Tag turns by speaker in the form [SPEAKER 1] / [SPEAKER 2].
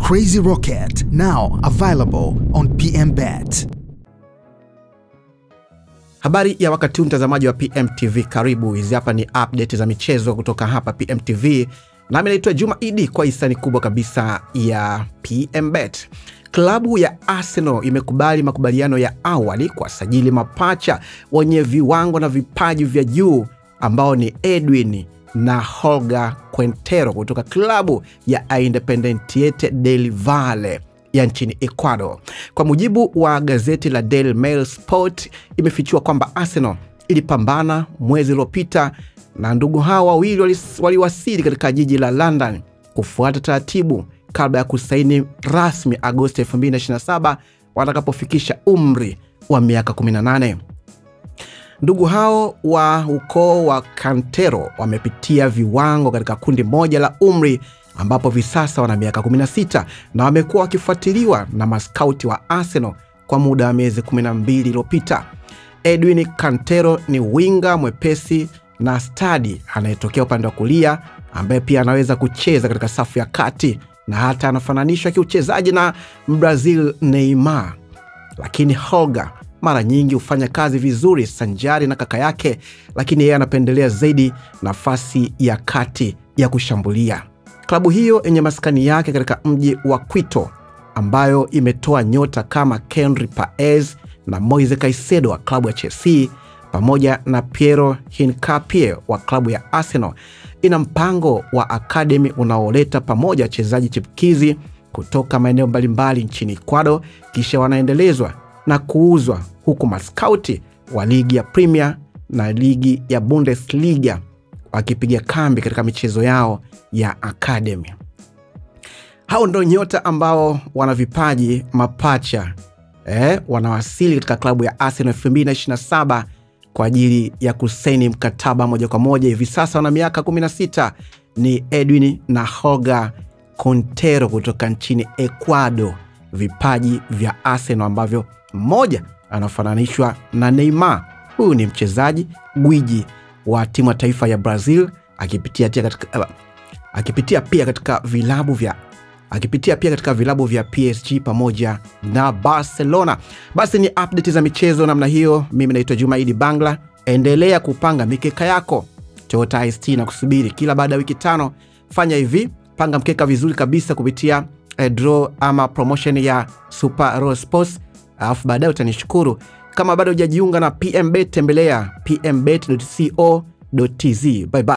[SPEAKER 1] Crazy Rocket, now available on PMBet.
[SPEAKER 2] Habari ya wakati mtazamaji wa PMTV, karibu. Hizi hapa ni update za michezo kutoka hapa PMTV. Nami naitwa Juma Idi kwa hisani kubwa kabisa ya PMBet. Klabu ya Arsenal imekubali makubaliano ya awali kwa sajili mapacha wenye viwango na vipaji vya juu ambao ni Edwin na Holger Quintero kutoka klabu ya Independiente del Valle ya nchini Ecuador. Kwa mujibu wa gazeti la Daily Mail Sport, imefichua kwamba Arsenal ilipambana mwezi uliopita na ndugu hao wawili waliwasili katika jiji la London kufuata taratibu kabla ya kusaini rasmi Agosti 2027 watakapofikisha umri wa miaka 18. Ndugu hao wa ukoo wa Quintero wamepitia viwango katika kundi moja la umri ambapo visasa wana miaka 16 na wamekuwa wakifuatiliwa na maskauti wa Arsenal kwa muda wa miezi 12 iliyopita. Edwin Quintero ni winga mwepesi na stadi anayetokea upande wa kulia ambaye pia anaweza kucheza katika safu ya kati na hata anafananishwa kiuchezaji na Brazil Neymar. Lakini Holger mara nyingi hufanya kazi vizuri sanjari na kaka yake, lakini yeye anapendelea zaidi nafasi ya kati ya kushambulia. Klabu hiyo yenye maskani yake katika mji wa Quito, ambayo imetoa nyota kama Henry Paez na Moise Caicedo wa klabu ya Chelsea pamoja na Piero Hincapié wa klabu ya Arsenal, ina mpango wa academy unaoleta pamoja wachezaji chipukizi kutoka maeneo mbalimbali nchini Ecuador, kisha wanaendelezwa na kuuzwa, huku maskauti wa ligi ya Premier na ligi ya Bundesliga wakipiga kambi katika michezo yao ya academy. Hao ndio nyota ambao wana vipaji mapacha wanawasili katika klabu ya Arsenal 2027 kwa ajili ya kusaini mkataba moja kwa moja. Hivi sasa wana miaka 16, ni Edwin na Holger Quintero kutoka nchini Ecuador, vipaji vya Arsenal ambavyo mmoja anafananishwa na Neymar. Huyu ni mchezaji gwiji wa timu ya taifa ya Brazil, akipitia pia katika vilabu vya PSG pamoja na Barcelona. Basi ni update za michezo namna hiyo. Mimi naitwa Juma Idi Bangla. Endelea kupanga mikeka yako. Toyota IST na kusubiri kila baada ya wiki 5. Fanya hivi, panga mkeka vizuri kabisa kupitia draw ama promotion ya Super Roll Sports, alafu baadaye utanishukuru. Kama bado hujajiunga na PMBet, tembelea pmbet.co.tz. Bye bye.